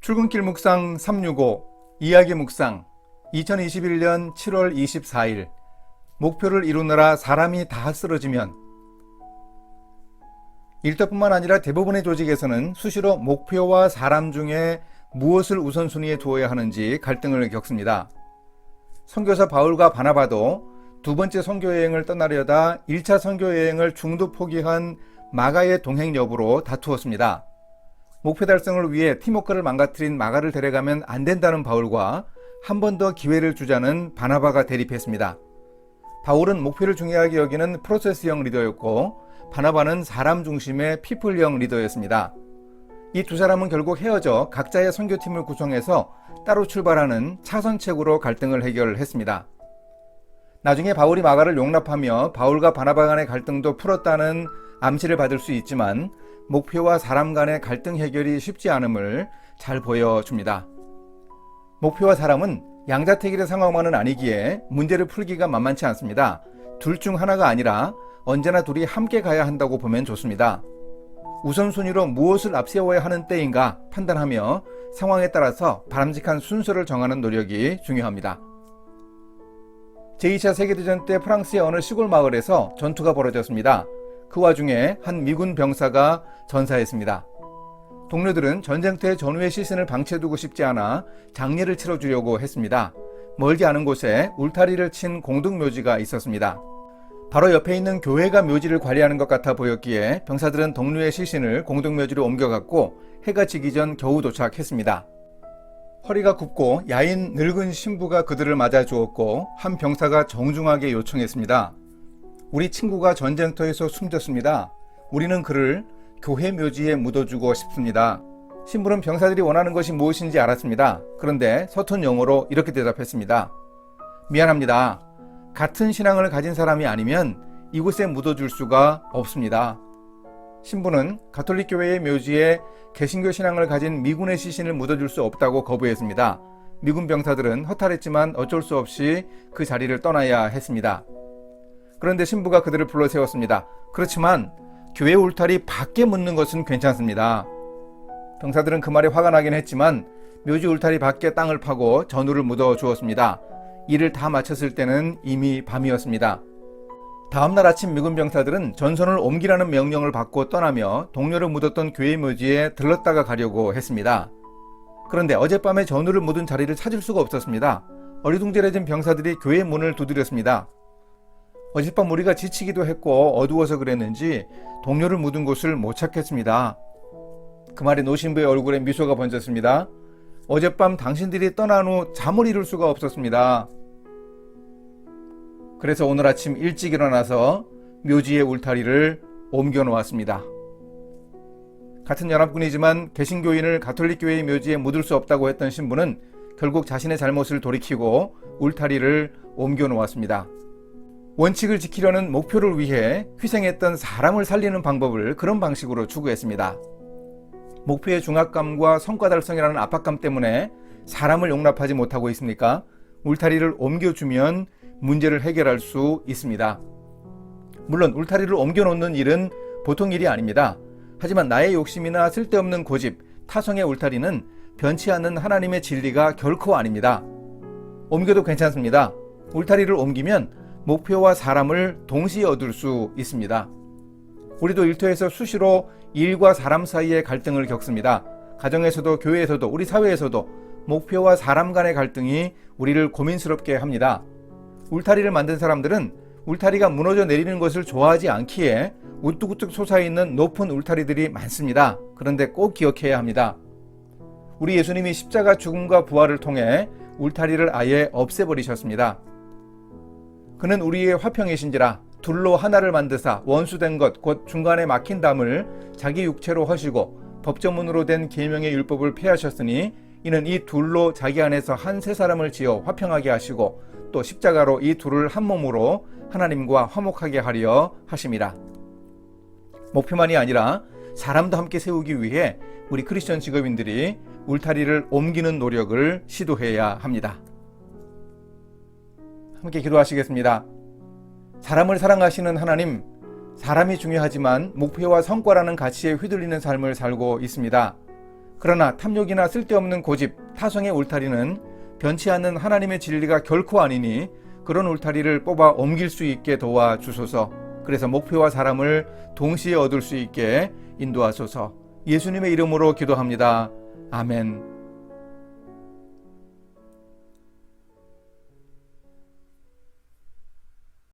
출근길 묵상 365 이야기 묵상 2021년 7월 24일 목표를 이루느라 사람이 다 쓰러지면. 일터뿐만 아니라 대부분의 조직에서는 수시로 목표와 사람 중에 무엇을 우선순위에 두어야 하는지 갈등을 겪습니다. 선교사 바울과 바나바도 두 번째 선교여행을 떠나려다 1차 선교여행을 중도 포기한 마가의 동행 여부로 다투었습니다. 목표 달성을 위해 팀워크를 망가뜨린 마가를 데려가면 안 된다는 바울과 한 번 더 기회를 주자는 바나바가 대립했습니다. 바울은 목표를 중요하게 여기는 프로세스형 리더였고 바나바는 사람 중심의 피플형 리더였습니다. 이 두 사람은 결국 헤어져 각자의 선교팀을 구성해서 따로 출발하는 차선책으로 갈등을 해결했습니다. 나중에 바울이 마가를 용납하며 바울과 바나바 간의 갈등도 풀었다는 암시를 받을 수 있지만 목표와 사람 간의 갈등 해결이 쉽지 않음을 잘 보여줍니다. 목표와 사람은 양자택일의 상황만은 아니기에 문제를 풀기가 만만치 않습니다. 둘 중 하나가 아니라 언제나 둘이 함께 가야 한다고 보면 좋습니다. 우선순위로 무엇을 앞세워야 하는 때인가 판단하며 상황에 따라서 바람직한 순서를 정하는 노력이 중요합니다. 제2차 세계대전 때 프랑스의 어느 시골 마을에서 전투가 벌어졌습니다. 그 와중에 한 미군 병사가 전사했습니다. 동료들은 전쟁터에 전우의 시신을 방치해두고 싶지 않아 장례를 치러주려고 했습니다. 멀지 않은 곳에 울타리를 친 공동묘지가 있었습니다. 바로 옆에 있는 교회가 묘지를 관리하는 것 같아 보였기에 병사들은 동료의 시신을 공동묘지로 옮겨갔고 해가 지기 전 겨우 도착했습니다. 허리가 굽고 야인 늙은 신부가 그들을 맞아주었고 한 병사가 정중하게 요청했습니다. 우리 친구가 전쟁터에서 숨졌습니다. 우리는 그를 교회 묘지에 묻어주고 싶습니다. 신부는 병사들이 원하는 것이 무엇인지 알았습니다. 그런데 서툰 영어로 이렇게 대답했습니다. 미안합니다. 같은 신앙을 가진 사람이 아니면 이곳에 묻어줄 수가 없습니다. 신부는 가톨릭 교회의 묘지에 개신교 신앙을 가진 미군의 시신을 묻어줄 수 없다고 거부했습니다. 미군 병사들은 허탈했지만 어쩔 수 없이 그 자리를 떠나야 했습니다. 그런데 신부가 그들을 불러 세웠습니다. 그렇지만 교회 울타리 밖에 묻는 것은 괜찮습니다. 병사들은 그 말에 화가 나긴 했지만 묘지 울타리 밖에 땅을 파고 전우를 묻어 주었습니다. 일을 다 마쳤을 때는 이미 밤이었습니다. 다음날 아침 미군 병사들은 전선을 옮기라는 명령을 받고 떠나며 동료를 묻었던 교회 묘지에 들렀다가 가려고 했습니다. 그런데 어젯밤에 전우를 묻은 자리를 찾을 수가 없었습니다. 어리둥절해진 병사들이 교회 문을 두드렸습니다. 어젯밤 우리가 지치기도 했고 어두워서 그랬는지 동료를 묻은 곳을 못 찾겠습니다. 그 말에 노신부의 얼굴에 미소가 번졌습니다. 어젯밤 당신들이 떠난 후 잠을 이룰 수가 없었습니다. 그래서 오늘 아침 일찍 일어나서 묘지의 울타리를 옮겨 놓았습니다. 같은 연합군이지만 개신교인을 가톨릭 교회의 묘지에 묻을 수 없다고 했던 신부는 결국 자신의 잘못을 돌이키고 울타리를 옮겨 놓았습니다. 원칙을 지키려는 목표를 위해 희생했던 사람을 살리는 방법을 그런 방식으로 추구했습니다. 목표의 중압감과 성과 달성이라는 압박감 때문에 사람을 용납하지 못하고 있습니까? 울타리를 옮겨주면 문제를 해결할 수 있습니다. 물론 울타리를 옮겨놓는 일은 보통 일이 아닙니다. 하지만 나의 욕심이나 쓸데없는 고집, 타성의 울타리는 변치 않는 하나님의 진리가 결코 아닙니다. 옮겨도 괜찮습니다. 울타리를 옮기면 목표와 사람을 동시에 얻을 수 있습니다. 우리도 일터에서 수시로 일과 사람 사이의 갈등을 겪습니다. 가정에서도 교회에서도 우리 사회에서도 목표와 사람 간의 갈등이 우리를 고민스럽게 합니다. 울타리를 만든 사람들은 울타리가 무너져 내리는 것을 좋아하지 않기에 우뚝우뚝 솟아있는 높은 울타리들이 많습니다. 그런데 꼭 기억해야 합니다. 우리 예수님이 십자가 죽음과 부활을 통해 울타리를 아예 없애버리셨습니다. 그는 우리의 화평이신지라 둘로 하나를 만드사 원수된 것 곧 중간에 막힌 담을 자기 육체로 허시고 법조문으로 된 계명의 율법을 폐하셨으니 이는 이 둘로 자기 안에서 한 세 사람을 지어 화평하게 하시고 또 십자가로 이 둘을 한 몸으로 하나님과 화목하게 하려 하심이라. 목표만이 아니라 사람도 함께 세우기 위해 우리 크리스천 직업인들이 울타리를 옮기는 노력을 시도해야 합니다. 함께 기도하시겠습니다. 사람을 사랑하시는 하나님, 사람이 중요하지만 목표와 성과라는 가치에 휘둘리는 삶을 살고 있습니다. 그러나 탐욕이나 쓸데없는 고집, 타성의 울타리는 변치 않는 하나님의 진리가 결코 아니니 그런 울타리를 뽑아 옮길 수 있게 도와주소서. 그래서 목표와 사람을 동시에 얻을 수 있게 인도하소서. 예수님의 이름으로 기도합니다. 아멘.